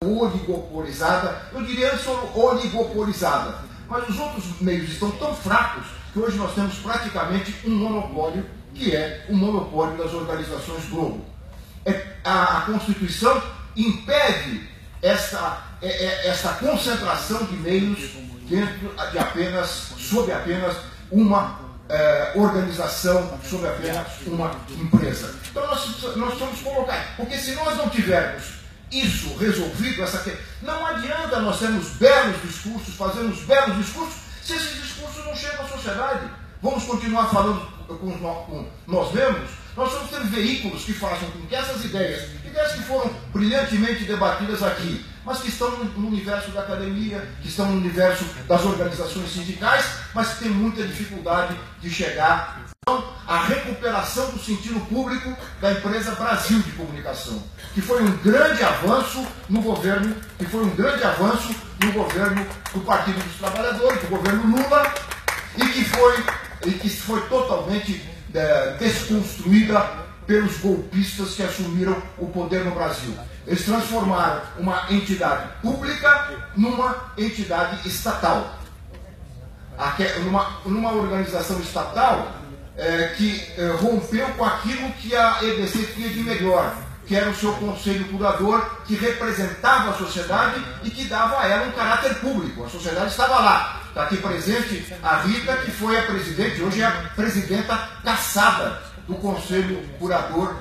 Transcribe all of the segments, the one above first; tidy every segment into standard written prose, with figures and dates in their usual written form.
oligopolizada, eu diria antes oligopolizada, mas os outros meios estão tão fracos que hoje nós temos praticamente um monopólio, que é o monopólio das organizações Globo. A Constituição impede essa concentração de meios dentro de sob apenas uma organização, sob apenas uma empresa. Então nós precisamos colocar, porque se nós não tivermos isso resolvido, não adianta nós termos belos discursos, fazermos belos discursos, se esses discursos não chegam à sociedade. Vamos continuar falando com nós mesmos? Nós vamos ter veículos que façam com que essas ideias que foram brilhantemente debatidas aqui, mas que estão no universo da academia, que estão no universo das organizações sindicais, mas que têm muita dificuldade de chegar à recuperação do sentido público da empresa Brasil de Comunicação, que foi um grande avanço no governo, do Partido dos Trabalhadores, do governo Lula, e que foi totalmente desconstruída pelos golpistas que assumiram o poder no Brasil. Eles transformaram uma entidade pública numa entidade estatal. Numa organização estatal que rompeu com aquilo que a EBC tinha de melhor, que era o seu conselho curador, que representava a sociedade e que dava a ela um caráter público. A sociedade estava lá. Está aqui presente a Rita, que foi a presidente, hoje é a presidenta caçada do conselho curador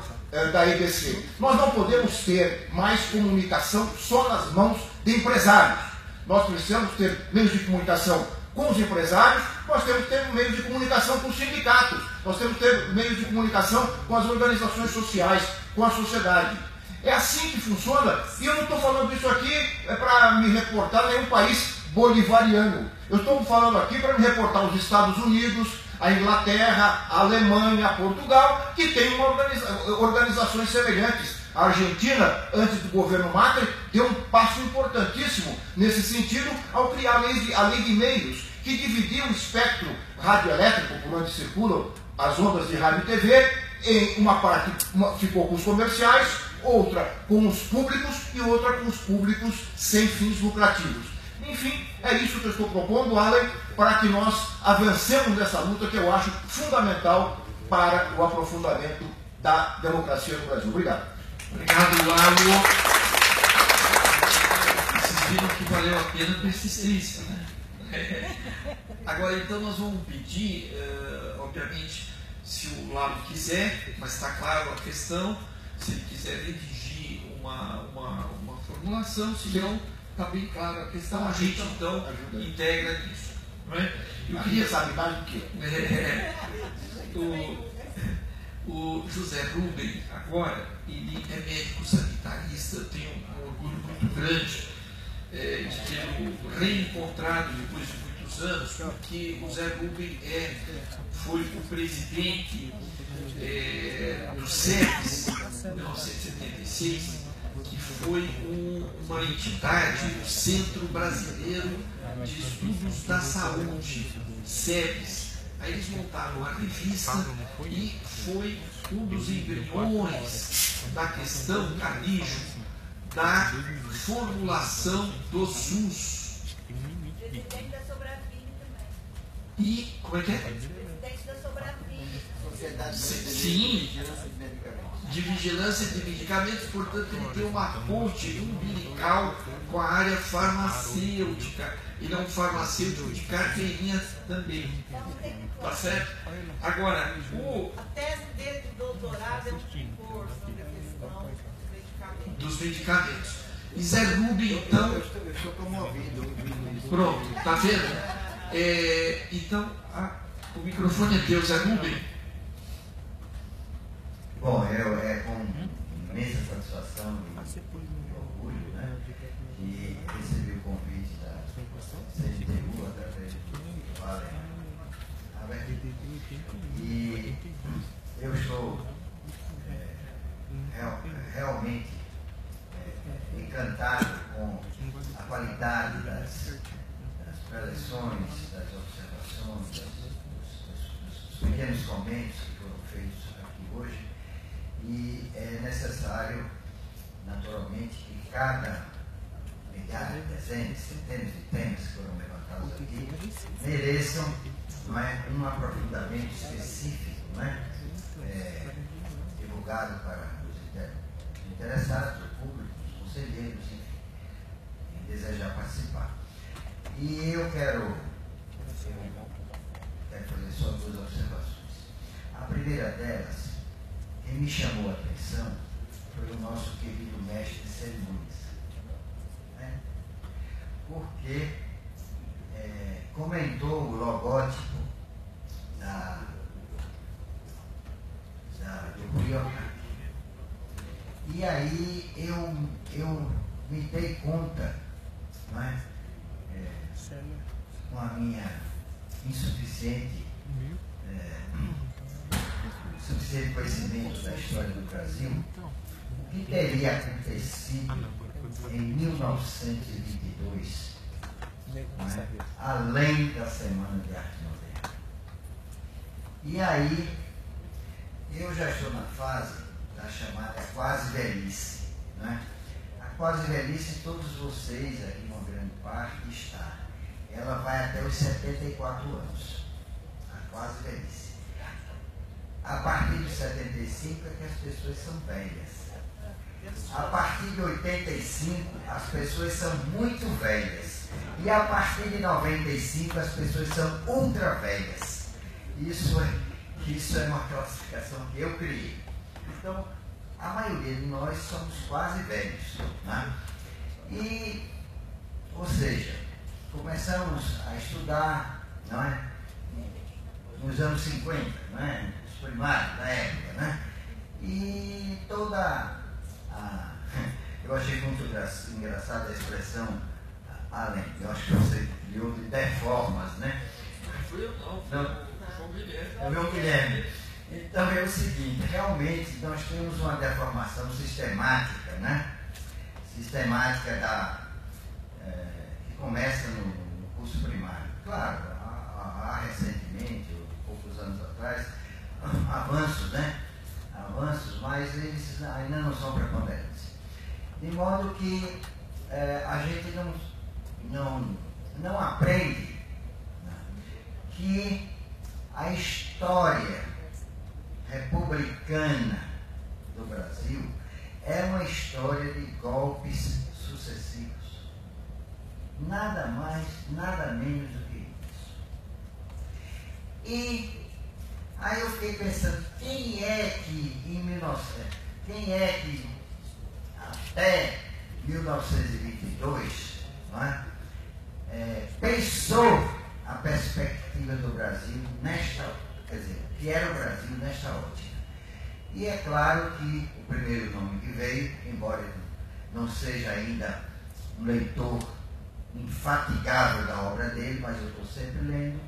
da EBC. Nós não podemos ter mais comunicação só nas mãos de empresários. Nós precisamos ter meios de comunicação com os empresários, nós temos que ter meios de comunicação com os sindicatos, nós temos que ter meios de comunicação com as organizações sociais, com a sociedade. É assim que funciona, e eu não estou falando isso aqui para me reportar a nenhum país bolivariano. Eu estou falando aqui para me reportar aos Estados Unidos, a Inglaterra, a Alemanha, a Portugal, que tem organizações semelhantes. A Argentina, antes do governo Macri, deu um passo importantíssimo nesse sentido ao criar a lei de meios, que dividia o espectro radioelétrico por onde circulam as ondas de rádio e TV, em uma parte ficou com os comerciais, outra com os públicos e outra com os públicos sem fins lucrativos. Enfim, é isso que eu estou propondo, Alan, para que nós avancemos nessa luta que eu acho fundamental para o aprofundamento da democracia no Brasil. Obrigado. Obrigado, Lalo. Vocês viram que valeu a pena a persistência, né? Agora, então, nós vamos pedir, obviamente, se o Lalo quiser, mas está claro a questão, se ele quiser redigir uma formulação, se não, está bem claro a questão, a gente, então, integra nisso. Não é? Eu queria saber mais do que o José Rubem, agora, ele é médico sanitarista. Eu tenho um orgulho muito grande de tê-lo reencontrado depois de muitos anos, porque o José Rubem foi o presidente do CEPES, em 1976, que foi uma entidade, o Centro Brasileiro de Estudos da Saúde, CEPES. Aí eles montaram uma revista e foi um dos embriões da questão, Carnijo, da formulação do SUS. Presidente da Sobravini também. E, como é que é? Presidente da Sobravini. Sim, de vigilância de medicamentos, portanto ele tem uma ponte umbilical com a área farmacêutica. Ele é um farmacêutico de carteirinha também. Tá certo? Agora, A tese dele de doutorado é um curso sobre a questão dos medicamentos. E Zé Rubem, então. Eu estou comovido. Pronto, tá vendo? Então, o microfone é teu, Zé Rubem. Bom, é com imensa satisfação e orgulho, né, que recebi o convite da CNTU através do Vale Aberto. E eu estou realmente encantado com a qualidade das preleções, das observações, dos pequenos comentários que foram feitos aqui hoje. E é necessário, naturalmente, que cada milhares, dezenas, centenas de temas que foram levantados aqui, mereçam, não é, um aprofundamento específico, não é, divulgado para os interessados, o público, os conselheiros, enfim, quem desejar participar. E eu quero fazer só duas observações. A primeira delas, quem me chamou a atenção foi o nosso querido mestre de cerimônias, né? Porque comentou o logótipo do Brioca. E aí eu me dei conta, não é? Com a minha insuficiente conhecimento da história do Brasil, o que teria acontecido em 1922, né, além da Semana de Arte Moderna. E aí, eu já estou na fase da chamada quase velhice. Né? A quase velhice, todos vocês, aqui uma grande parte, está. Ela vai até os 74 anos. A quase velhice. A partir de 75 é que as pessoas são velhas. A partir de 85, as pessoas são muito velhas. E a partir de 95, as pessoas são ultra velhas. Isso é uma classificação que eu criei. Então, a maioria de nós somos quase velhos. Né? E, ou seja, começamos a estudar, não é? Nos anos 50, não é? Os primários da época, né? E toda eu achei muito engraçada a expressão além, eu acho que você criou de deformas, né? Não fui eu não, foi o Guilherme. É o meu Guilherme. Então é o seguinte, realmente nós temos uma deformação sistemática, né? Sistemática que começa no curso primário. Claro, há recentemente, poucos anos atrás, avanços, né? Avanços, mas eles ainda não são preponderantes. De modo que a gente não aprende, né, que a história republicana do Brasil é uma história de golpes sucessivos. Nada mais, nada menos do que isso. E aí eu fiquei pensando, quem é que até 1922, não é, pensou a perspectiva do Brasil que era o Brasil nesta ótica. E é claro que o primeiro nome que veio, embora eu não seja ainda um leitor infatigável da obra dele, mas eu estou sempre lendo,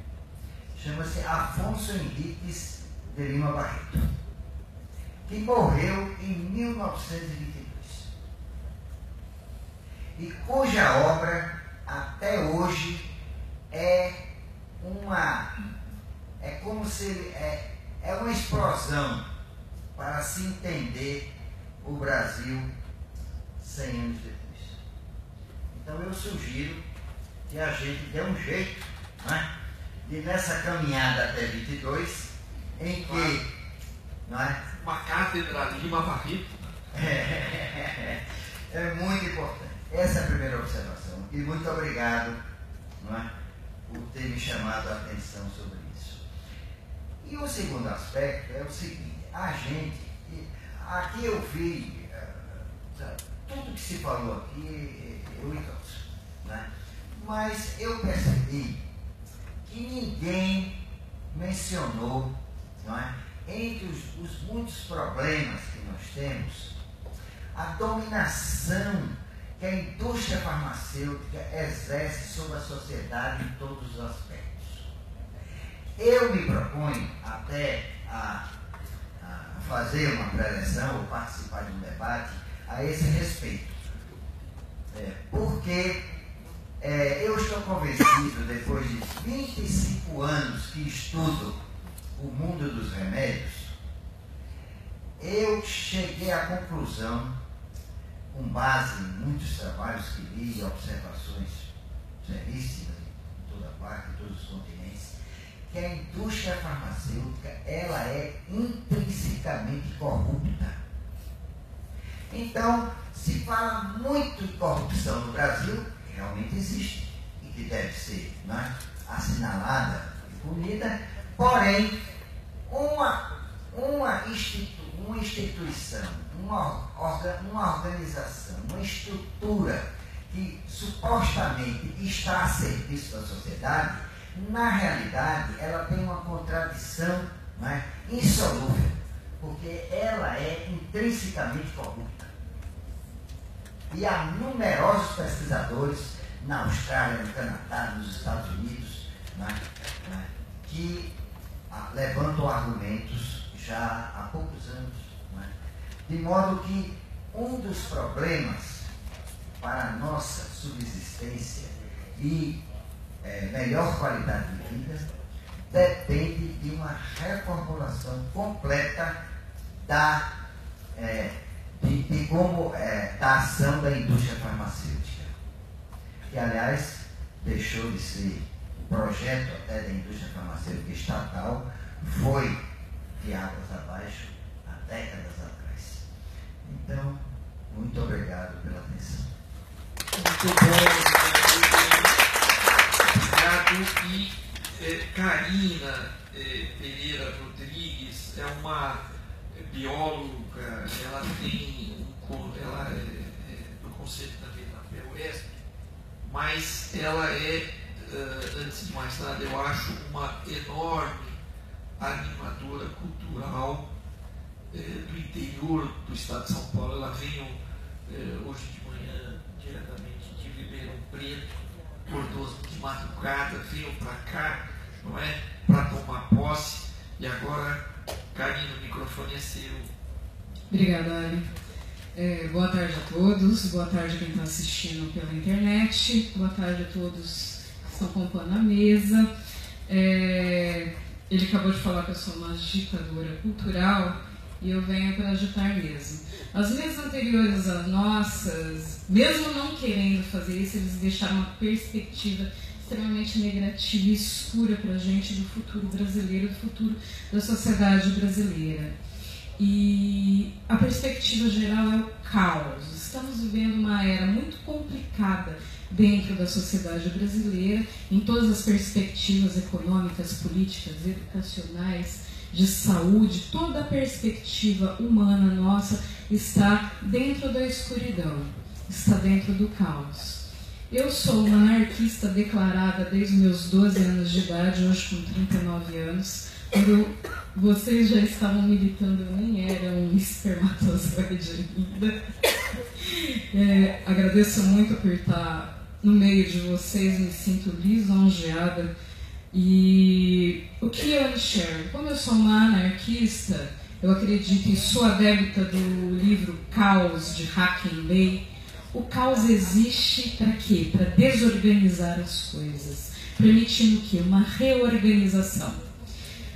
chama-se Afonso Henriques de Lima Barreto, que morreu em 1922 e cuja obra até hoje é como se é uma explosão para se entender o Brasil 100 anos depois. Então eu sugiro que a gente dê um jeito, né, de nessa caminhada até 22, em que, não é? Uma cátedra de Lima Barreto. É muito importante. Essa é a primeira observação. E muito obrigado, não é, por ter me chamado a atenção sobre isso. E o segundo aspecto é o seguinte, aqui eu vi, tudo que se falou aqui, eu endosso, né? Mas eu percebi que ninguém mencionou, não é, entre os muitos problemas que nós temos, a dominação que a indústria farmacêutica exerce sobre a sociedade em todos os aspectos. Eu me proponho até a fazer uma preleção ou participar de um debate a esse respeito. Porque eu estou convencido, depois de 25 anos que estudo o mundo dos remédios, eu cheguei à conclusão, com base em muitos trabalhos que li e observações seríssimas em toda parte, em todos os continentes, que a indústria farmacêutica ela é intrinsecamente corrupta. Então, se fala muito em corrupção no Brasil, que realmente existe, e que deve ser, né, assinalada e punida, porém, uma instituição, uma organização, uma estrutura que supostamente está a serviço da sociedade, na realidade, ela tem uma contradição, né, insolúvel, porque ela é intrinsecamente corrupta. E há numerosos pesquisadores na Austrália, no Canadá, nos Estados Unidos, né, que levantam argumentos já há poucos anos, né, de modo que um dos problemas para a nossa subsistência e melhor qualidade de vida depende de uma reformulação completa da ação da indústria farmacêutica, que aliás deixou de ser um projeto até da indústria farmacêutica estatal, foi de águas abaixo há décadas atrás. Então, muito obrigado pela atenção. Muito bom. Obrigado. E Karina Pereira Rodrigues é uma bióloga, ela é do Conselho também da FEUESP, mas ela é, antes de mais nada, eu acho uma enorme animadora cultural do interior do estado de São Paulo. Ela veio hoje de manhã diretamente de Ribeirão Preto, acordou de madrugada, veio para cá, não é? Para tomar posse. E agora, Karina, o microfone é seu. Obrigada, Ari. Boa tarde a todos, boa tarde a quem está assistindo pela internet, boa tarde a todos que estão compondo a mesa. Ele acabou de falar que eu sou uma agitadora cultural e eu venho para agitar mesmo. As mesas anteriores às nossas, mesmo não querendo fazer isso, eles deixaram uma perspectiva extremamente negativa e escura para a gente do futuro brasileiro, do futuro da sociedade brasileira. E a perspectiva geral é o caos. Estamos vivendo uma era muito complicada dentro da sociedade brasileira, em todas as perspectivas econômicas, políticas, educacionais, de saúde. Toda a perspectiva humana nossa está dentro da escuridão, está dentro do caos. Eu sou uma anarquista declarada desde os meus 12 anos de idade, hoje com 39 anos. Quando vocês já estavam militando, eu nem era um espermatozoide ainda. Agradeço muito por estar no meio de vocês, me sinto lisonjeada. E o que eu enxergo? Como eu sou uma anarquista, eu acredito e sou adepta do livro Caos, de Hackenday. O caos existe para quê? Para desorganizar as coisas, permitindo o quê? Uma reorganização.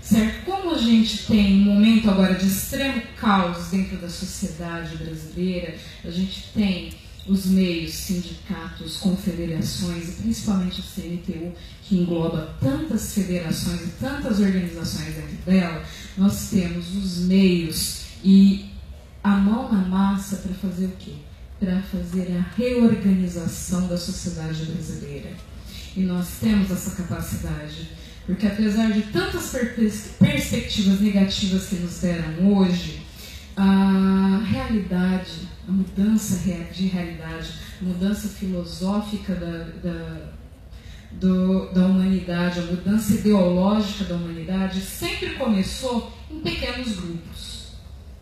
Certo? Como a gente tem um momento agora de extremo caos dentro da sociedade brasileira, a gente tem os meios, sindicatos, confederações e principalmente a CNTU, que engloba tantas federações e tantas organizações dentro dela, nós temos os meios e a mão na massa para fazer o quê? Para fazer a reorganização da sociedade brasileira. E nós temos essa capacidade, porque apesar de tantas perspectivas negativas que nos deram hoje, a realidade, a mudança de realidade, a mudança filosófica da humanidade, a mudança ideológica da humanidade sempre começou em pequenos grupos.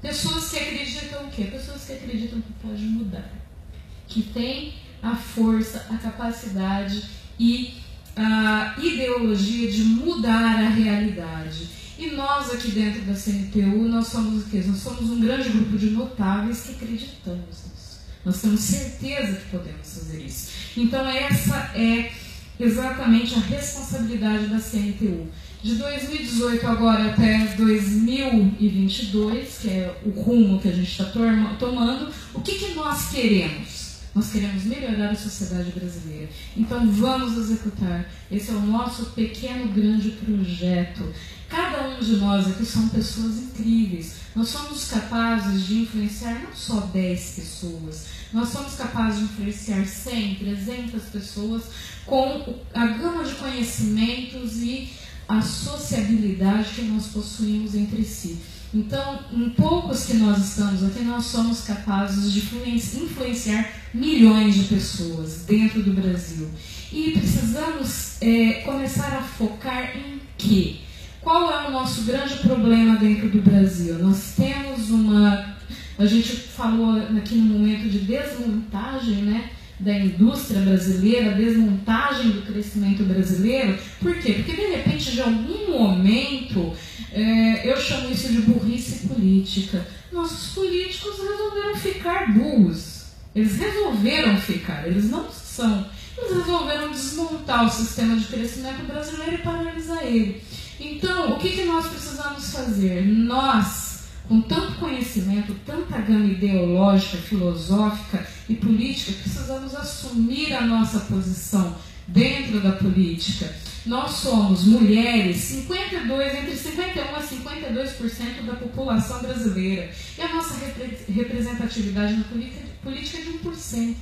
Pessoas que acreditam o quê? Pessoas que acreditam que pode mudar, que tem a força, a capacidade e a ideologia de mudar a realidade. E nós aqui dentro da CNTU, nós somos o quê? Nós somos um grande grupo de notáveis que acreditamos nisso. Nós temos certeza que podemos fazer isso. Então essa é exatamente a responsabilidade da CNTU, De 2018 agora até 2022, que é o rumo que a gente está tomando, o que nós queremos? Nós queremos melhorar a sociedade brasileira. Então vamos executar. Esse é o nosso pequeno, grande projeto. Cada um de nós aqui são pessoas incríveis. Nós somos capazes de influenciar não só 10 pessoas, nós somos capazes de influenciar 100, 300 pessoas com a gama de conhecimentos e a sociabilidade que nós possuímos entre si. Então, em poucos que nós estamos aqui, nós somos capazes de influenciar milhões de pessoas dentro do Brasil. E precisamos começar a focar em quê? Qual é o nosso grande problema dentro do Brasil? Nós temos a gente falou aqui no momento de desmontagem, né, da indústria brasileira, desmontagem do crescimento brasileiro. Por quê? Porque, de repente, de algum momento, eu chamo isso de burrice política. Nossos políticos resolveram ficar burros. Eles resolveram ficar, eles não são. Eles resolveram desmontar o sistema de crescimento brasileiro e paralisar ele. Então, o que nós precisamos fazer? Nós, com tanto conhecimento, tanta gama ideológica, filosófica e política, precisamos assumir a nossa posição dentro da política. Nós somos mulheres, entre 51% a 52% da população brasileira. E a nossa representatividade na política é de 1%.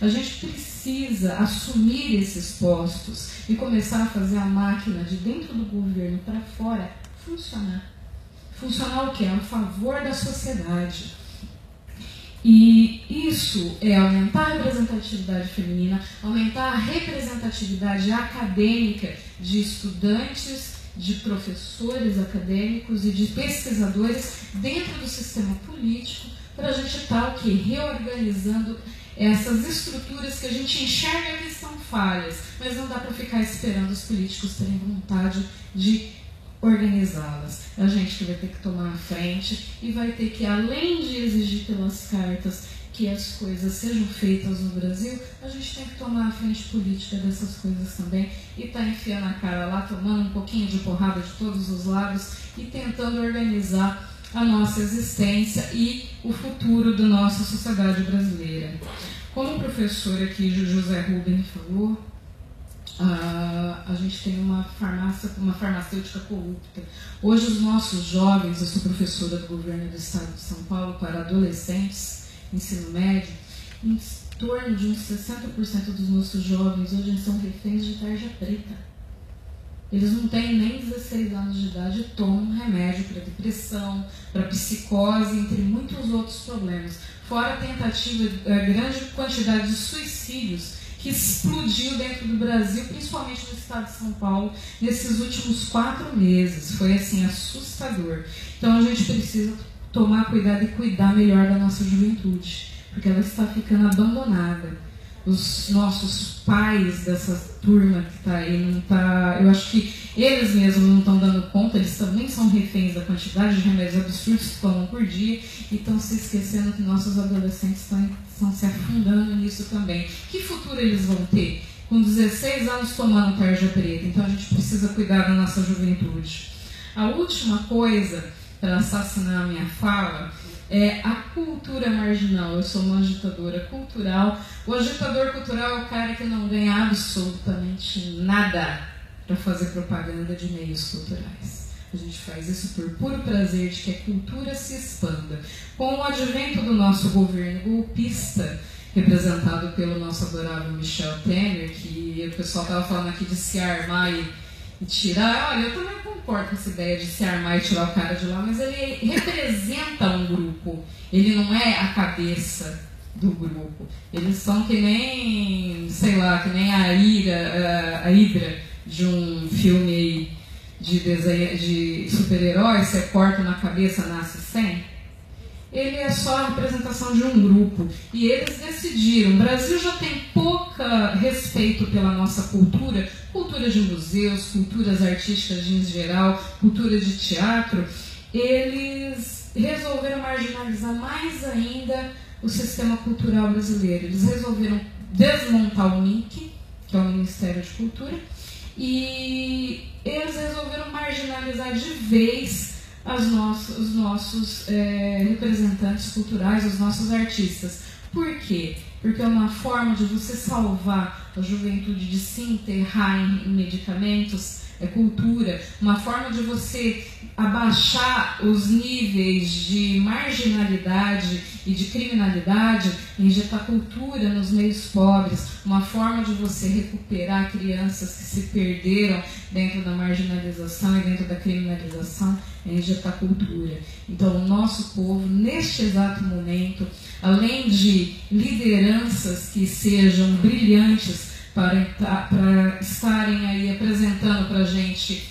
A gente precisa assumir esses postos e começar a fazer a máquina de dentro do governo para fora funcionar. Funcionar o quê? A favor da sociedade. E isso é aumentar a representatividade feminina, aumentar a representatividade acadêmica de estudantes, de professores acadêmicos e de pesquisadores dentro do sistema político, para a gente estar o quê? Reorganizando essas estruturas que a gente enxerga que estão falhas, mas não dá para ficar esperando os políticos terem vontade de organizá-las. É a gente que vai ter que tomar a frente e vai ter que, além de exigir pelas cartas que as coisas sejam feitas no Brasil, a gente tem que tomar a frente política dessas coisas também e tá enfiando a cara lá, tomando um pouquinho de porrada de todos os lados e tentando organizar a nossa existência e o futuro da nossa sociedade brasileira. Como o professor aqui, José Rubem, falou, a gente tem uma farmacêutica corrupta. Hoje os nossos jovens, eu sou professora do governo do estado de São Paulo para adolescentes, ensino médio, em torno de uns 60% dos nossos jovens hoje são reféns de tarja preta. Eles não têm nem 16 anos de idade e tomam remédio para depressão, para psicose, entre muitos outros problemas. Fora a tentativa, a grande quantidade de suicídios que explodiu dentro do Brasil, principalmente no estado de São Paulo, nesses últimos 4 meses. Foi assim, assustador. Então a gente precisa tomar cuidado e cuidar melhor da nossa juventude, porque ela está ficando abandonada. Os nossos pais dessa turma que está aí, não tá, eu acho que eles mesmos não estão dando conta, eles também são reféns da quantidade de remédios absurdos que tomam por dia e estão se esquecendo que nossos adolescentes estão se afundando nisso também. Que futuro eles vão ter? Com 16 anos tomando tarja preta. Então a gente precisa cuidar da nossa juventude. A última coisa, para assassinar a minha fala, é a cultura marginal. Eu sou uma agitadora cultural. O agitador cultural é o cara que não ganha absolutamente nada para fazer propaganda de meios culturais. A gente faz isso por puro prazer de que a cultura se expanda. Com o advento do nosso governo golpista, representado pelo nosso adorável Michel Temer, que o pessoal estava falando aqui de se armar e tirar, olha, eu também concordo com essa ideia de se armar e tirar o cara de lá, mas ele representa um grupo, ele não é a cabeça do grupo. Eles são que nem, sei lá, que nem a Hydra de um filme de super-heróis, você corta na cabeça, nasce 100. Ele é só a representação de um grupo. E eles decidiram, o Brasil já tem pouca respeito pela nossa cultura, cultura de museus, culturas artísticas em geral, cultura de teatro. Eles resolveram marginalizar mais ainda o sistema cultural brasileiro. Eles resolveram desmontar o MINC, que é o Ministério de Cultura, e eles resolveram marginalizar de vez os nossos representantes culturais, os nossos artistas. Por quê? Porque é uma forma de você salvar a juventude de se enterrar em medicamentos, é cultura, uma forma de você abaixar os níveis de marginalidade e de criminalidade, injetar cultura nos meios pobres, uma forma de você recuperar crianças que se perderam dentro da marginalização e dentro da criminalização, é injetar cultura. Então, o nosso povo, neste exato momento, além de lideranças que sejam brilhantes para estarem aí apresentando para a gente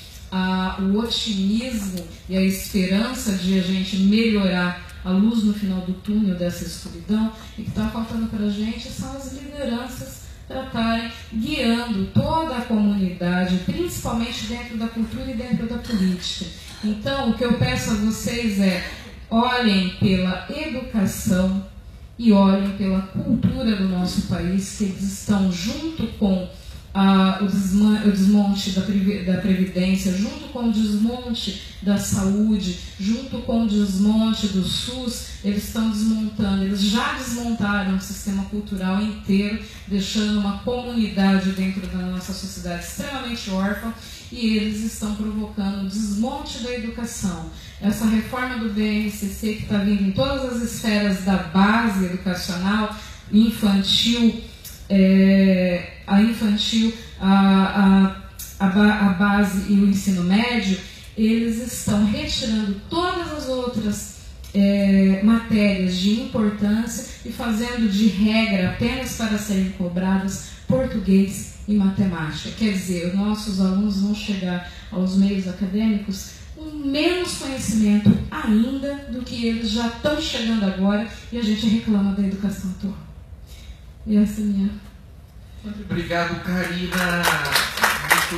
o otimismo e a esperança de a gente melhorar a luz no final do túnel dessa escuridão, e que está faltando para a gente são as lideranças para estarem guiando toda a comunidade, principalmente dentro da cultura e dentro da política. Então, o que eu peço a vocês é: olhem pela educação e olhem pela cultura do nosso país, que eles estão junto com o desmonte da Previdência, junto com o desmonte da saúde, junto com o desmonte do SUS, eles estão desmontando, eles já desmontaram o sistema cultural inteiro, deixando uma comunidade dentro da nossa sociedade extremamente órfã, e eles estão provocando o desmonte da educação. Essa reforma do BNCC, que está vindo em todas as esferas da base educacional, infantil, a base e o ensino médio, eles estão retirando todas as outras matérias de importância e fazendo de regra apenas para serem cobradas português e matemática. Quer dizer, os nossos alunos vão chegar aos meios acadêmicos com menos conhecimento ainda do que eles já estão chegando agora, e a gente reclama da educação atual. E essa é a minha... Obrigado, Karina. Muito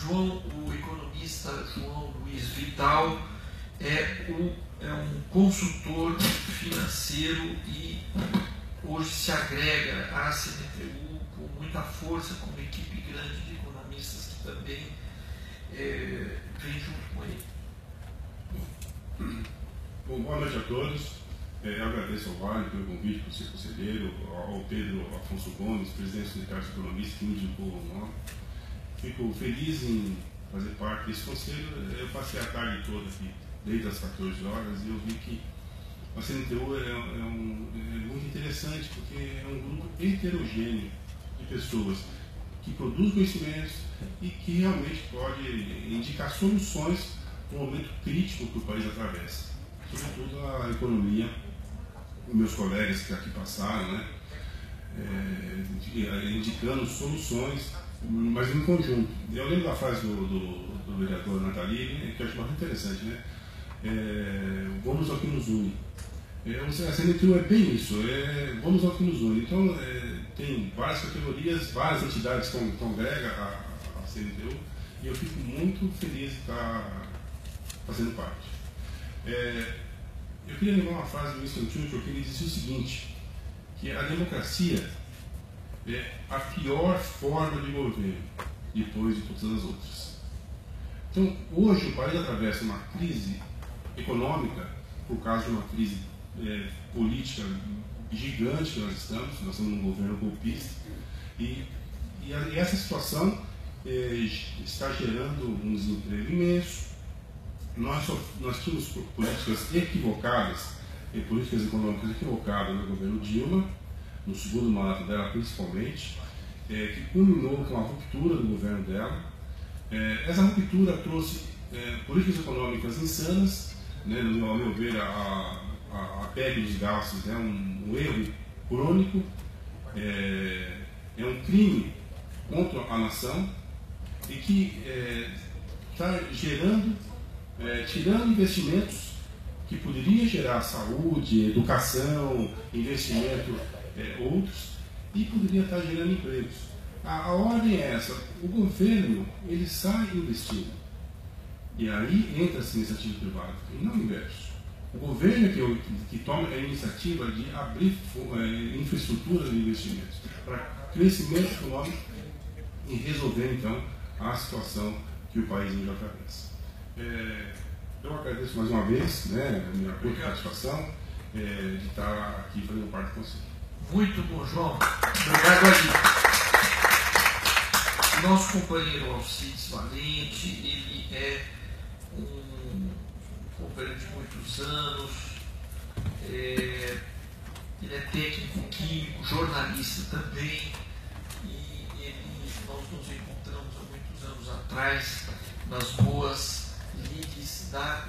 bom. O economista João Luiz Vital é um consultor financeiro e hoje se agrega à CNTU com muita força, com uma equipe grande de economistas que também vem junto com ele. Bom, boa noite a todos. Eu agradeço ao Vale pelo convite, para o seu conselheiro, ao Pedro Afonso Gomes, presidente do Sindicato de Economistas, que me indicou o nome. Fico feliz em fazer parte desse conselho. Eu passei a tarde toda aqui, desde as 14 horas, e eu vi que a CNTU é muito interessante, porque é um grupo heterogêneo de pessoas que produzem conhecimentos e que realmente pode indicar soluções para um momento crítico que o país atravessa, sobretudo a economia. Meus colegas que aqui passaram, né, indicando soluções, mas em conjunto. Eu lembro da frase do vereador Nathalie, que eu acho bastante interessante, né? Vamos ao que nos une. A CNTU é bem isso, vamos ao que nos une. Então, tem várias categorias, várias entidades que congregam a CNTU, e eu fico muito feliz de estar fazendo parte. Eu queria lembrar uma frase do Winston Churchill, que ele dizia o seguinte, que a democracia é a pior forma de governo, depois de todas as outras. Então, hoje o país atravessa uma crise econômica, por causa de uma crise política gigante que nós estamos num governo golpista, e essa situação está gerando um desemprego imenso. Nós tínhamos políticas equivocadas, políticas econômicas equivocadas no governo Dilma, no segundo mandato dela principalmente, que culminou com a ruptura do governo dela. Essa ruptura trouxe políticas econômicas insanas, né, ao meu ver, a PEC dos gastos é um erro crônico, é um crime contra a nação, e que está tirando investimentos que poderiam gerar saúde, educação, investimento, outros, e poderia estar gerando empregos. A ordem é essa: o governo ele sai investindo, e aí entra a iniciativa privada, e não o inverso. O governo que toma a iniciativa de abrir infraestrutura de investimentos para crescimento econômico e resolver, então, a situação que o país hoje atravessa. Eu agradeço mais uma vez, né, a minha curta participação, de estar aqui fazendo parte com você. Muito bom, João. Obrigado aí. Nosso companheiro Alcides Valente, ele é um companheiro de muitos anos, ele é técnico químico, jornalista também, e nós nos encontramos há muitos anos atrás nas boas lides da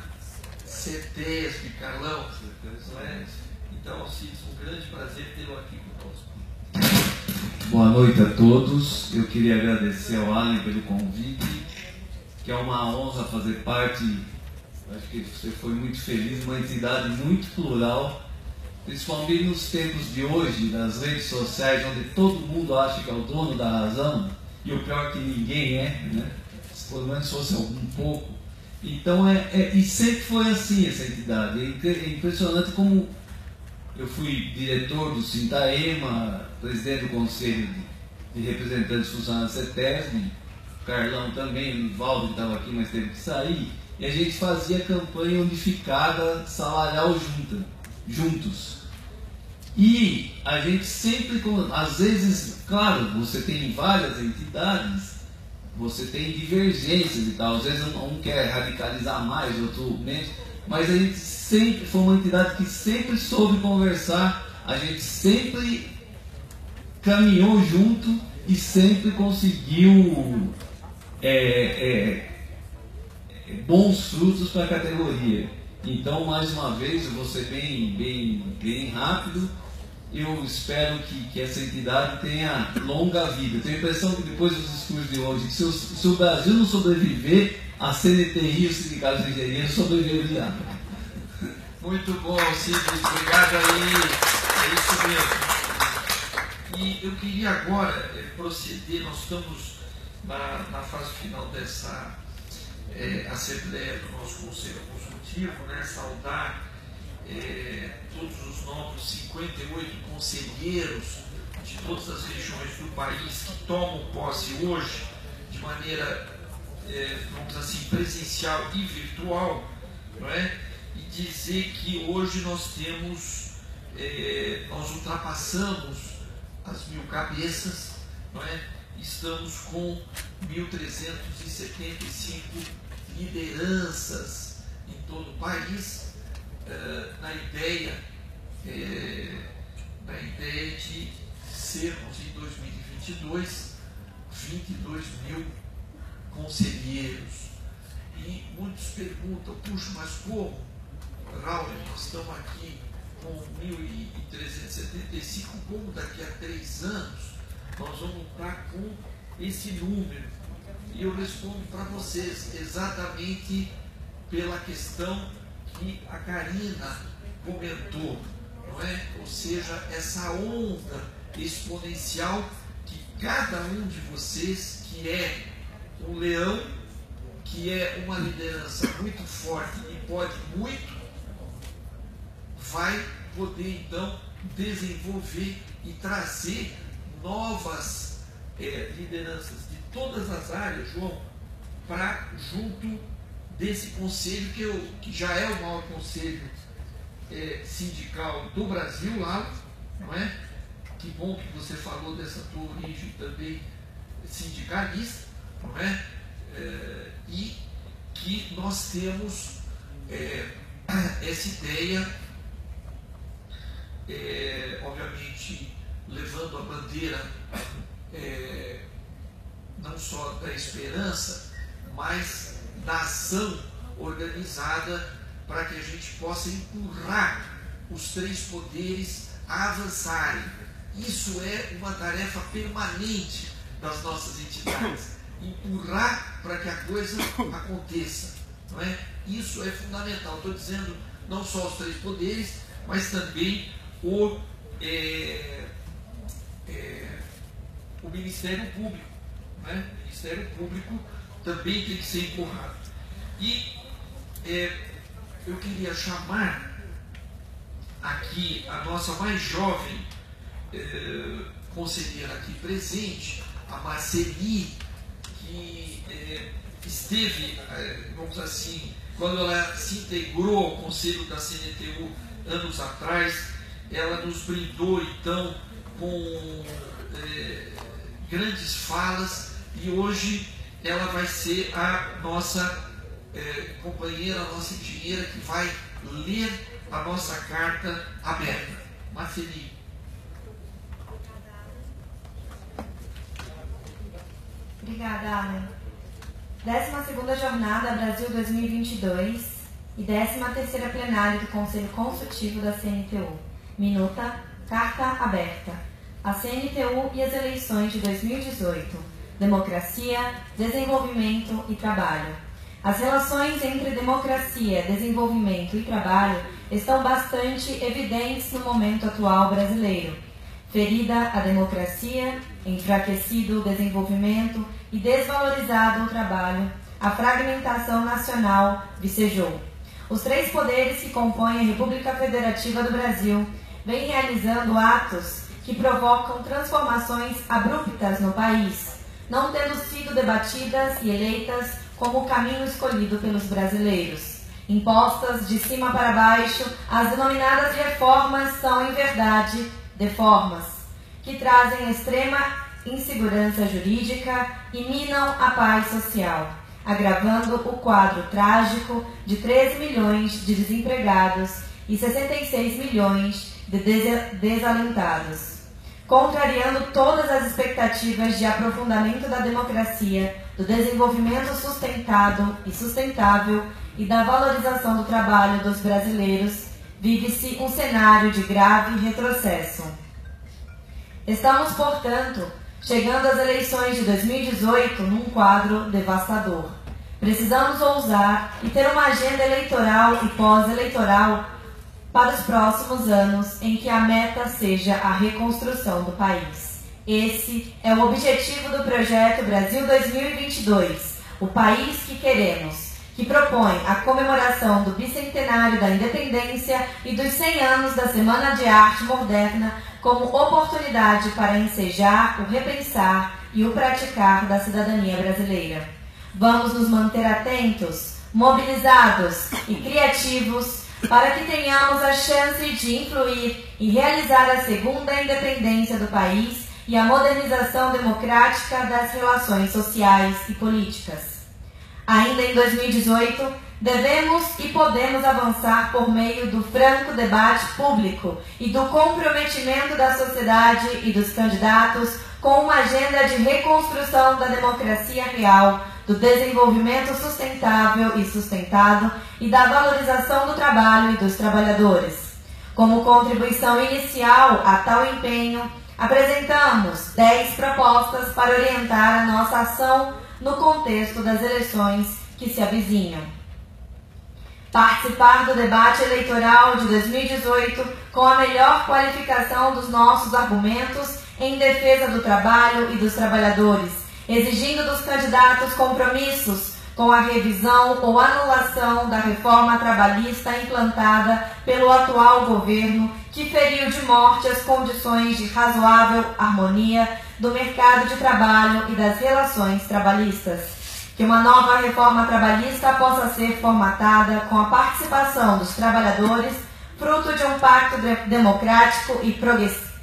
CETESB, Carlão. Não é? Então, Alcides, um grande prazer tê-lo aqui conosco. Boa noite a todos. Eu queria agradecer ao Alan pelo convite, que é uma honra fazer parte. Acho que você foi muito feliz, uma entidade muito plural, principalmente nos tempos de hoje, das redes sociais, onde todo mundo acha que é o dono da razão, e o pior é que ninguém é, né? Se pelo menos fosse um pouco. Então, e sempre foi assim essa entidade. É impressionante como eu fui diretor do Sintaema, presidente do Conselho de Representantes Funcionários da CETESB, Carlão também, o Valdo que estava aqui, mas teve que sair, e a gente fazia campanha unificada, salarial juntos. E a gente sempre, às vezes, claro, você tem várias entidades, você tem divergências e tal, às vezes um quer radicalizar mais, outro menos, mas a gente sempre foi uma entidade que sempre soube conversar, a gente sempre caminhou junto e sempre conseguiu bons frutos para a categoria. Então, mais uma vez, eu vou ser bem rápido. Eu espero que essa entidade tenha longa vida. Eu tenho a impressão que depois dos discursos de hoje, que se o Brasil não sobreviver, a CNT e o Sindicato de Engenheiros sobreviverá. Muito bom, Alcides, obrigado aí. É isso mesmo. E eu queria agora proceder, nós estamos na fase final dessa Assembleia do nosso Conselho Consultivo, né, saudar todos os novos 58 conselheiros de todas as regiões do país que tomam posse hoje de maneira, vamos assim, presencial e virtual, não é? E dizer que hoje nós temos, nós ultrapassamos as 1000 cabeças, não é? Estamos com 1.375 lideranças em todo o país, na ideia de sermos em 2022 22 mil conselheiros. E muitos perguntam, puxa, mas como? Raul, nós estamos aqui com 1.375, como daqui a 3 anos nós vamos estar com esse número? E eu respondo para vocês exatamente pela questão que a Karina comentou, não é? Ou seja, essa onda exponencial que cada um de vocês, que é um leão, que é uma liderança muito forte e pode muito, vai poder então desenvolver e trazer novas lideranças de todas as áreas, João, para junto desse conselho que já é o maior conselho sindical do Brasil lá, não é? Que bom que você falou dessa tua origem também sindicalista, não é? E que nós temos essa ideia, obviamente levando a bandeira não só da esperança, mas da ação organizada para que a gente possa empurrar os 3 poderes a avançarem. Isso é uma tarefa permanente das nossas entidades, empurrar para que a coisa aconteça, não é? Isso é fundamental. Estou dizendo não só os 3 poderes, mas também o Ministério Público, né? O Ministério Público também tem que ser empurrado. E eu queria chamar aqui a nossa mais jovem conselheira aqui presente, a Marceli, que esteve, vamos assim, quando ela se integrou ao Conselho da CNTU anos atrás, ela nos brindou então com grandes falas, e hoje ela vai ser a nossa companheira, a nossa engenheira, que vai ler a nossa carta aberta. Marceli. Obrigada, Alan. 12ª Jornada Brasil 2022 e 13ª Plenária do Conselho Consultivo da CNTU. Minuta, carta aberta. A CNTU e as eleições de 2018. Democracia, desenvolvimento e trabalho. As relações entre democracia, desenvolvimento e trabalho estão bastante evidentes no momento atual brasileiro. Ferida a democracia, enfraquecido o desenvolvimento e desvalorizado o trabalho, a fragmentação nacional vicejou. Os três poderes que compõem a República Federativa do Brasil vêm realizando atos que provocam transformações abruptas no país, não tendo sido debatidas e eleitas como o caminho escolhido pelos brasileiros. Impostas de cima para baixo, as denominadas reformas são, em verdade, deformas, que trazem extrema insegurança jurídica e minam a paz social, agravando o quadro trágico de 13 milhões de desempregados e 66 milhões de desalentados, contrariando todas as expectativas de aprofundamento da democracia, do desenvolvimento sustentado e sustentável e da valorização do trabalho dos brasileiros, vive-se um cenário de grave retrocesso. Estamos, portanto, chegando às eleições de 2018 num quadro devastador. Precisamos ousar e ter uma agenda eleitoral e pós-eleitoral para os próximos anos em que a meta seja a reconstrução do país. Esse é o objetivo do projeto Brasil 2022, o país que queremos, que propõe a comemoração do bicentenário da independência e dos 100 anos da Semana de Arte Moderna como oportunidade para ensejar o repensar e o praticar da cidadania brasileira. Vamos nos manter atentos, mobilizados e criativos para que tenhamos a chance de influir e realizar a segunda independência do país e a modernização democrática das relações sociais e políticas. Ainda em 2018, devemos e podemos avançar por meio do franco debate público e do comprometimento da sociedade e dos candidatos com uma agenda de reconstrução da democracia real, do desenvolvimento sustentável e sustentado e da valorização do trabalho e dos trabalhadores. Como contribuição inicial a tal empenho, apresentamos 10 propostas para orientar a nossa ação no contexto das eleições que se avizinham. Participar do debate eleitoral de 2018 com a melhor qualificação dos nossos argumentos em defesa do trabalho e dos trabalhadores, exigindo dos candidatos compromissos com a revisão ou anulação da reforma trabalhista implantada pelo atual governo, que feriu de morte as condições de razoável harmonia do mercado de trabalho e das relações trabalhistas. Que uma nova reforma trabalhista possa ser formatada com a participação dos trabalhadores, fruto de um pacto democrático e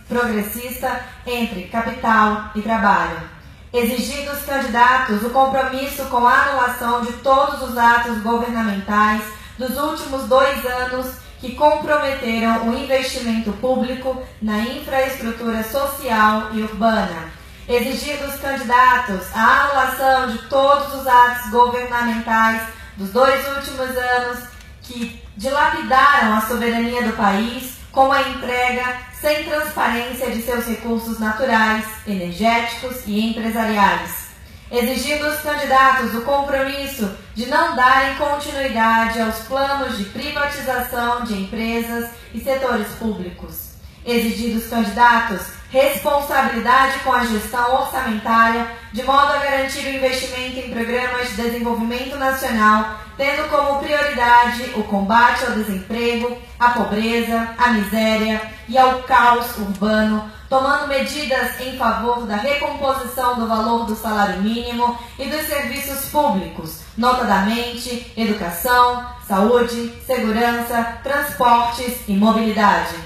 progressista entre capital e trabalho. Exigir dos candidatos o compromisso com a anulação de todos os atos governamentais dos últimos 2 anos que comprometeram o investimento público na infraestrutura social e urbana. Exigir dos candidatos a anulação de todos os atos governamentais dos 2 últimos anos que dilapidaram a soberania do país com a entrega sem transparência de seus recursos naturais, energéticos e empresariais. Exigir dos candidatos o compromisso de não darem continuidade aos planos de privatização de empresas e setores públicos. Exigir dos candidatos responsabilidade com a gestão orçamentária, de modo a garantir o investimento em programas de desenvolvimento nacional, tendo como prioridade o combate ao desemprego, à pobreza, à miséria e ao caos urbano, tomando medidas em favor da recomposição do valor do salário mínimo e dos serviços públicos, notadamente educação, saúde, segurança, transportes e mobilidade.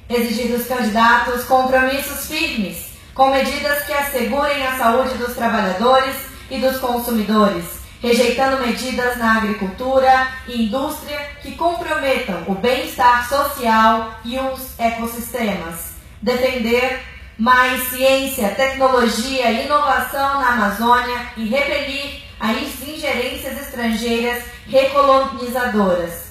Exigir dos candidatos compromissos firmes, com medidas que assegurem a saúde dos trabalhadores e dos consumidores, rejeitando medidas na agricultura e indústria que comprometam o bem-estar social e os ecossistemas. Defender mais ciência, tecnologia e inovação na Amazônia e repelir as ingerências estrangeiras recolonizadoras.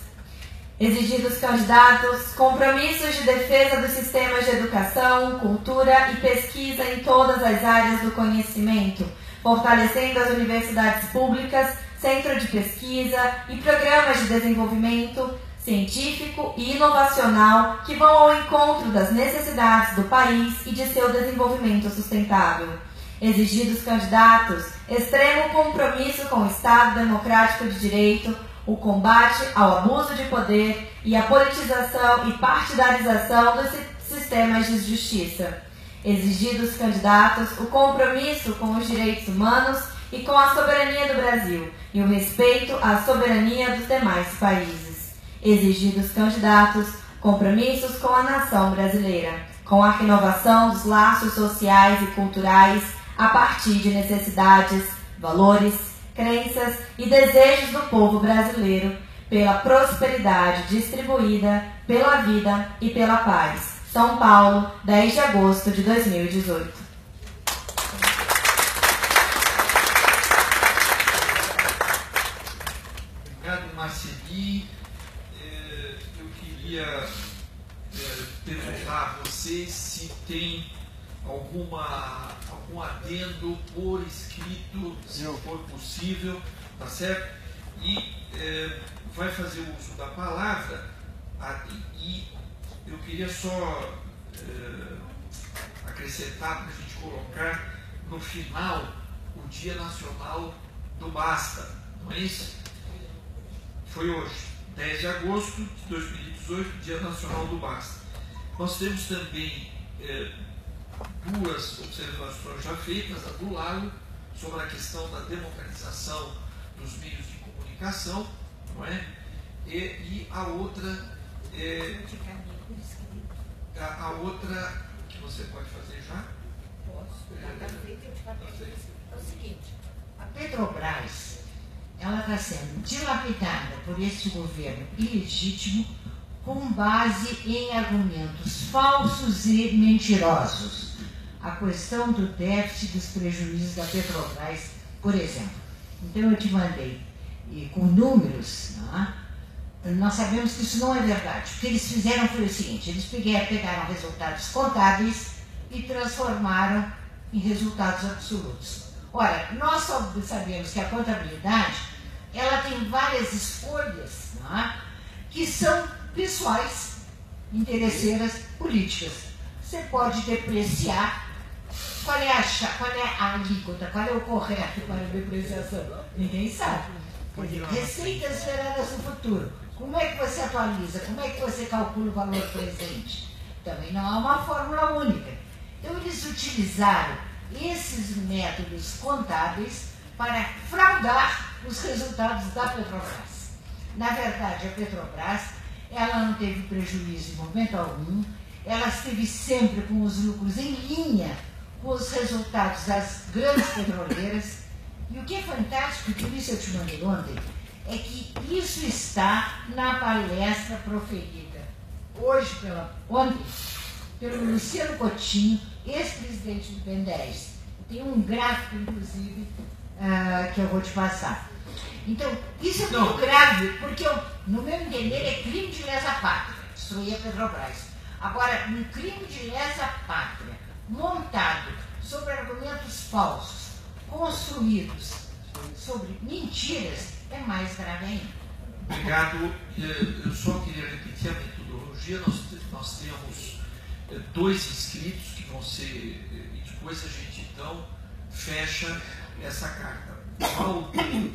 Exigir dos candidatos compromissos de defesa dos sistemas de educação, cultura e pesquisa em todas as áreas do conhecimento, fortalecendo as universidades públicas, centro de pesquisa e programas de desenvolvimento científico e inovacional que vão ao encontro das necessidades do país e de seu desenvolvimento sustentável. Exigir dos candidatos extremo compromisso com o Estado democrático de direito, o combate ao abuso de poder e a politização e partidarização dos sistemas de justiça. Exigir dos candidatos o compromisso com os direitos humanos e com a soberania do Brasil e o respeito à soberania dos demais países. Exigir dos candidatos compromissos com a nação brasileira, com a renovação dos laços sociais e culturais a partir de necessidades, valores, crenças e desejos do povo brasileiro, pela prosperidade distribuída, pela vida e pela paz. São Paulo, 10 de agosto de 2018. Obrigado, Marceli. Eu queria perguntar a vocês se tem algum adendo por escrito, se for possível, tá certo? E vai fazer o uso da palavra e eu queria só acrescentar para a gente colocar no final o Dia Nacional do Basta, não é isso? Foi hoje, 10 de agosto de 2018, Dia Nacional do Basta. Nós temos também duas observações já feitas, a do Lago, sobre a questão da democratização dos meios de comunicação, não é? E a outra, a outra que você pode fazer já? Posso. É o seguinte, a Petrobras, ela está sendo dilapidada por este governo ilegítimo com base em argumentos falsos e mentirosos. A questão do déficit dos prejuízos da Petrobras, por exemplo. Então eu te mandei, e com números, nós sabemos que isso não é verdade. O que eles fizeram foi o seguinte, eles pegaram resultados contábeis e transformaram em resultados absolutos. Ora, nós sabemos que a contabilidade, ela tem várias escolhas que são pessoais, interesseiras, políticas. Você pode depreciar. Qual é a alíquota? Qual é o correto para a depreciação? Ninguém sabe. Receitas esperadas no futuro. Como é que você atualiza? Como é que você calcula o valor presente? Também não há uma fórmula única. Então, eles utilizaram esses métodos contábeis para fraudar os resultados da Petrobras. Na verdade, a Petrobras, ela não teve prejuízo em momento algum, ela esteve sempre com os lucros em linha com os resultados das grandes petroleiras. E o que é fantástico, por isso eu te mandei ontem, é que isso está na palestra proferida ontem pelo Luciano Coutinho, ex-presidente do BNDES. Tem um gráfico, inclusive, que eu vou te passar. Então, isso é muito grave, porque, no meu entender, é crime de lesa pátria, destruir a Petrobras. Agora, um crime de lesa pátria, montado sobre argumentos falsos, construídos sobre mentiras, é mais grave ainda. Obrigado. Eu só queria repetir a metodologia. Nós temos 2 inscritos que vão ser, e depois a gente então fecha essa carta. O autor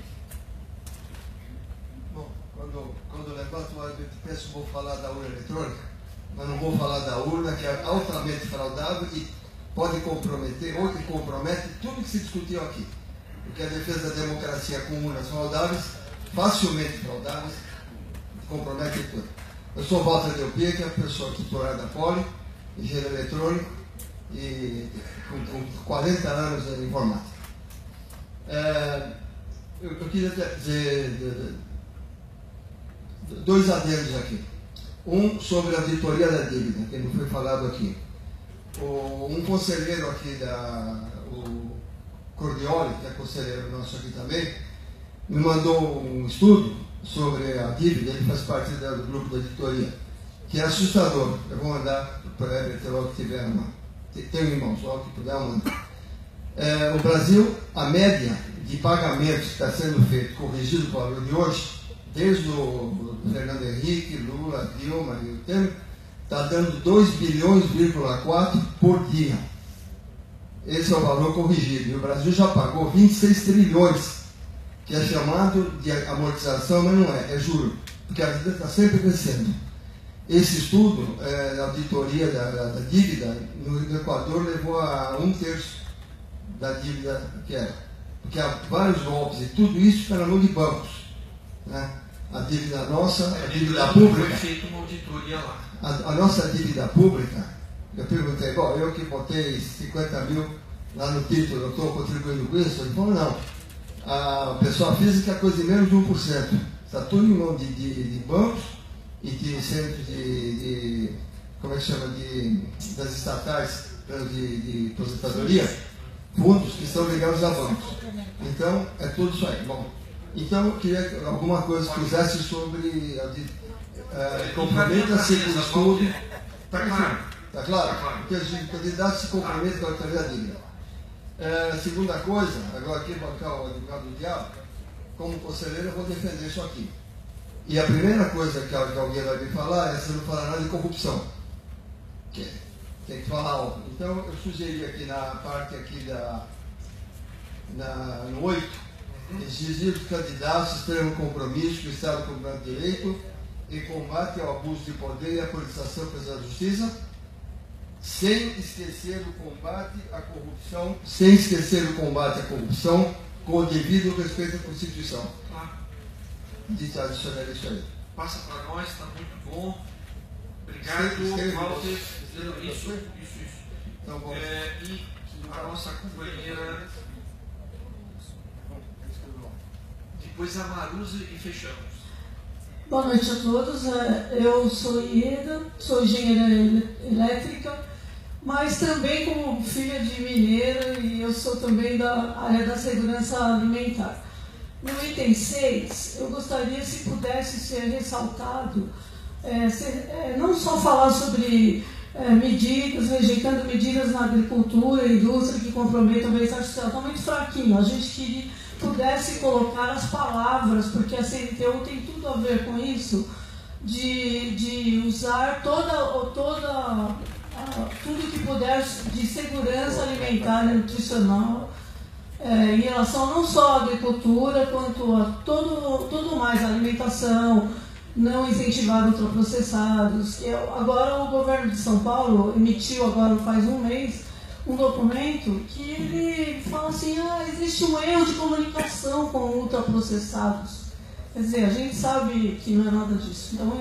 quando eu levanto o árbitro, penso que vou falar da urna eletrônica, mas não vou falar da urna, que é altamente fraudável e pode comprometer, ou que compromete tudo que se discutiu aqui. Porque a defesa da democracia com urnas fraudáveis, facilmente fraudáveis, compromete tudo. Eu sou Walter Del Pica, pessoa titular da Poli, engenheiro eletrônico, e com 40 anos em informática. Eu queria dizer dois adendos aqui. Um sobre a auditoria da dívida, que não foi falado aqui. Um conselheiro aqui, o Cordioli, que é conselheiro nosso aqui também, me mandou um estudo sobre a dívida, ele faz parte do grupo da auditoria, que é assustador. Eu vou mandar para o Everton logo que tiver uma. Tem um irmão, só que puder mandar. O Brasil, a média de pagamentos que está sendo feito, corrigido para o valor de hoje, desde o Fernando Henrique, Lula, Dilma e o Temer, está dando 2,4 bilhões por dia. Esse é o valor corrigido. E o Brasil já pagou 26 trilhões, que é chamado de amortização, mas não é juro, porque a dívida está sempre crescendo. Esse estudo, a auditoria da dívida, no Equador levou a 1/3 da dívida que era. Porque há vários golpes e tudo isso está na mão de bancos. Né? A dívida nossa, a dívida pública. Foi feita uma auditoria lá. A nossa dívida pública, eu perguntei, bom, eu que botei 50 mil lá no título, eu estou contribuindo com isso? Ele falou, não. A pessoa física é coisa de menos de 1%. Está tudo em mão de bancos e de centros como é que chama, das estatais de aposentadoria, fundos que são ligados a bancos. Então, é tudo isso aí. Bom, então eu queria que alguma coisa fizesse sobre comprometer-se com o estudo. Está claro? Está claro? Porque os candidatos se comprometem com a autoria da dívida. Segunda coisa, agora aqui bancar o advogado do diabo, como conselheiro eu vou defender isso aqui. E a primeira coisa que alguém vai me falar é se não falar nada de corrupção. Tem que falar algo. Então eu sugeri aqui na parte aqui no 8, exigir dos candidatos extremo compromisso com o Estado com o direito em combate ao abuso de poder e à politização pela justiça, sem esquecer o combate à corrupção, com o devido respeito à Constituição. Dito adicionar isso aí. Passa para nós, está muito bom. Obrigado, Walter. Isso. Então, bom. E a nossa companheira. Depois a Maruza e fechamos. Boa noite a todos. Eu sou Ieda, sou engenheira elétrica, mas também como filha de mineira e eu sou também da área da segurança alimentar. No item 6, eu gostaria, se pudesse ser ressaltado, não só falar sobre medidas, rejeitando medidas na agricultura e indústria que comprometam o bem-estar social, está muito fraquinho. A gente queria que pudesse colocar as palavras, porque a CNTU tem tudo a ver com isso, de usar tudo que puder de segurança alimentar e nutricional, em relação não só à agricultura, quanto a tudo mais, a alimentação, não incentivar ultraprocessados. Agora o governo de São Paulo emitiu, agora faz um mês, um documento que ele fala assim, existe um erro de comunicação com ultraprocessados. Quer dizer, a gente sabe que não é nada disso. Então,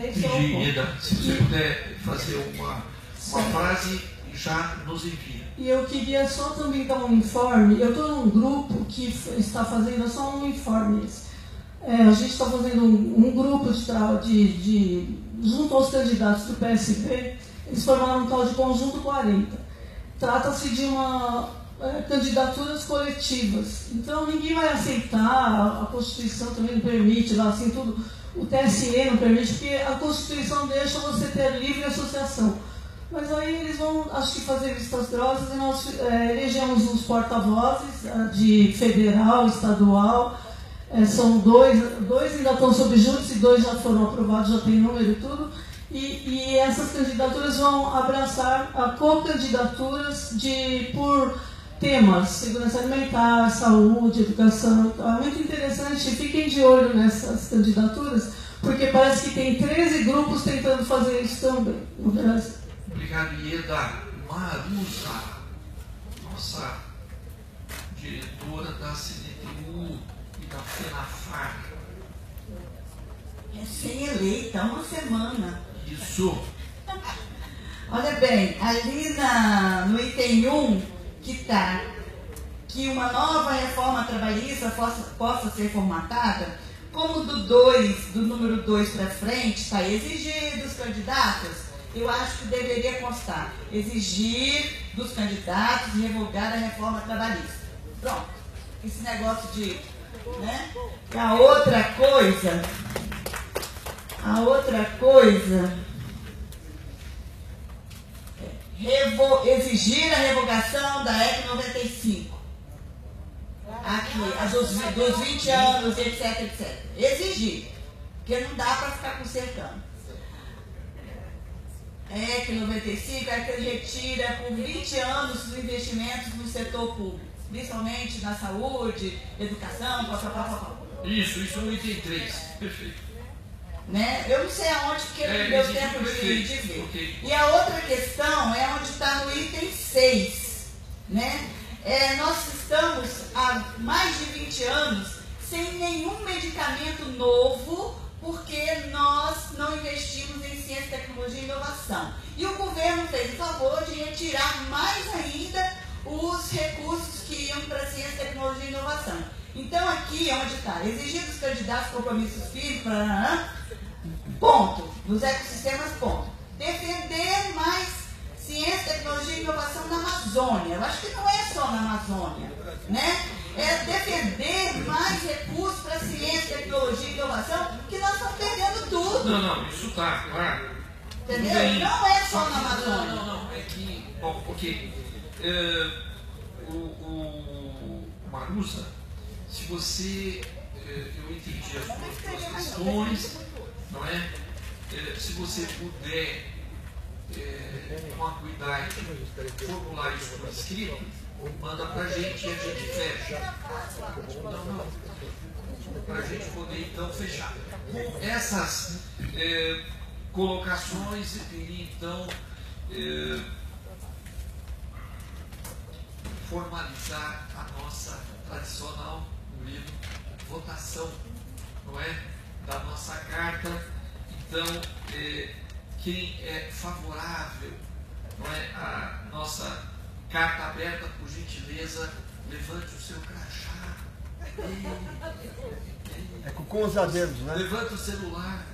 esse é o ponto. Eda, se você puder fazer uma frase, já nos envia. E eu queria só também dar um informe. Eu estou num grupo que está fazendo só um informe. A gente está fazendo um grupo junto aos candidatos do PSB, eles formaram um tal de Conjunto 40. Trata-se de candidaturas coletivas. Então ninguém vai aceitar, a Constituição também não permite, lá assim tudo, o TSE não permite, porque a Constituição deixa você ter livre associação. Mas aí eles vão, acho que, fazer vistas grossas e nós elegemos uns porta-vozes de federal, estadual. São dois ainda estão sob júdice, 2 já foram aprovados, já tem número e tudo. E essas candidaturas vão abraçar a co-candidaturas por temas, segurança alimentar, saúde, educação. Então, é muito interessante, fiquem de olho nessas candidaturas, porque parece que tem 13 grupos tentando fazer isso também. Obrigado, Ieda. Marusa, nossa diretora da CNTU e da FENAFAR. Recém-eleita, uma semana. Isso. Olha bem, ali no item 1, que está que uma nova reforma trabalhista possa ser formatada, como do número 2 para frente, está exigir dos candidatos, eu acho que deveria constar, exigir dos candidatos revogar a reforma trabalhista. Pronto. Esse negócio de... né? E a outra coisa... exigir a revogação da EC 95. Aqui, a dos 20 anos, etc, etc. Exigir. Porque não dá para ficar consertando. EC 95 é que retira por 20 anos os investimentos no setor público, principalmente na saúde, educação, Isso no item 3. Perfeito. Né? Eu não sei aonde, porque não deu tempo de ver. Okay. E a outra questão é onde está no item 6. Né? Nós estamos há mais de 20 anos sem nenhum medicamento novo, porque nós não investimos em ciência, tecnologia e inovação. E o governo fez o favor de retirar mais ainda os recursos que iam para ciência, tecnologia e inovação. Então aqui onde está, exigir dos candidatos compromissos firmes, ponto, nos ecossistemas, ponto. Defender mais ciência, tecnologia e inovação na Amazônia. Eu acho que não é só na Amazônia, né? É defender mais recursos para ciência, tecnologia e inovação, que nós estamos perdendo tudo. Não, isso está claro. Entendeu? Não é só na Amazônia. Não, é que, bom, ok. O Marusa, se você, eu entendi as suas questões, não é? Se você puder, com acuidade, formular isso por escrito, manda para a gente e a gente fecha. Não. Para a gente poder, então, fechar. Com essas colocações, eu queria, então, formalizar a nossa tradicional votação, não é? Da nossa carta. Então, quem é favorável, não é, a nossa carta aberta, por gentileza, levante o seu crachá. É com os adendos, né? Levante o celular.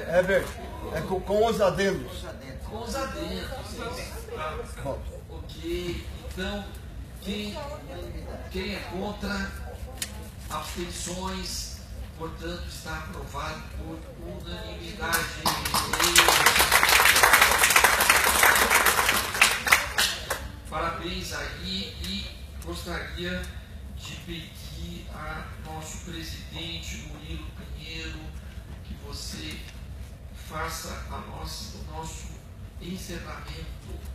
É verdade. É com os adendos. Com os adendos. Tá. Ok. Então, quem é contra, abstenções, portanto, está aprovado por unanimidade. Parabéns aí, e gostaria de pedir a nosso presidente Murilo Pinheiro que você faça o nosso encerramento.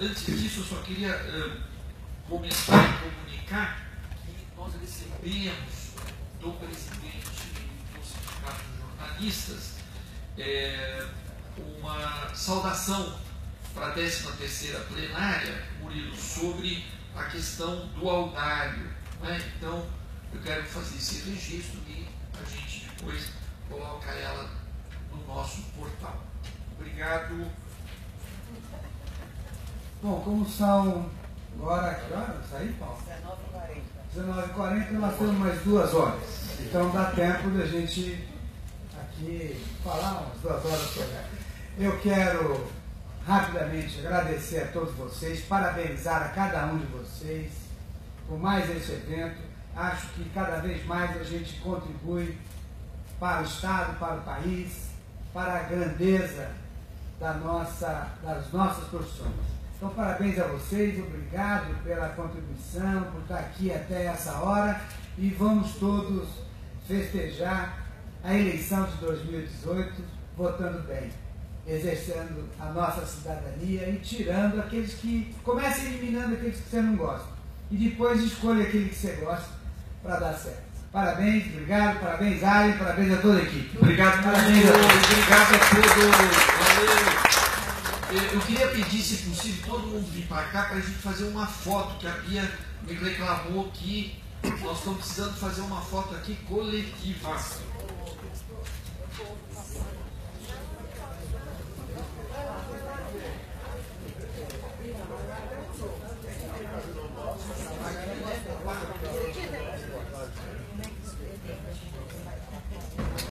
Antes disso, eu só queria comentar e comunicar que nós recebemos do presidente do Sindicato de Jornalistas uma saudação para a 13ª plenária, Murilo, sobre a questão do audário. Né? Então, eu quero fazer esse registro e a gente depois coloca ela no nosso portal. Obrigado. Bom, como são agora, que horas aí, Paulo? 19h40, nós temos mais 2 horas. Então dá tempo da gente aqui falar umas 2 horas sobre ela. Eu quero rapidamente agradecer a todos vocês, parabenizar a cada um de vocês por mais esse evento. Acho que cada vez mais a gente contribui para o Estado, para o país, para a grandeza das nossas profissões. Então, parabéns a vocês, obrigado pela contribuição, por estar aqui até essa hora, e vamos todos festejar a eleição de 2018 votando bem. exercendo a nossa cidadania e tirando aqueles que... Comece eliminando aqueles que você não gosta. E depois escolha aquele que você gosta para dar certo. Parabéns, obrigado, parabéns, Ari, parabéns a toda a equipe. Obrigado, parabéns a todos. Obrigado a todos. Valeu. Eu queria pedir, se possível, todo mundo vir para cá para a gente fazer uma foto, que a Bia me reclamou que nós estamos precisando fazer uma foto aqui coletiva.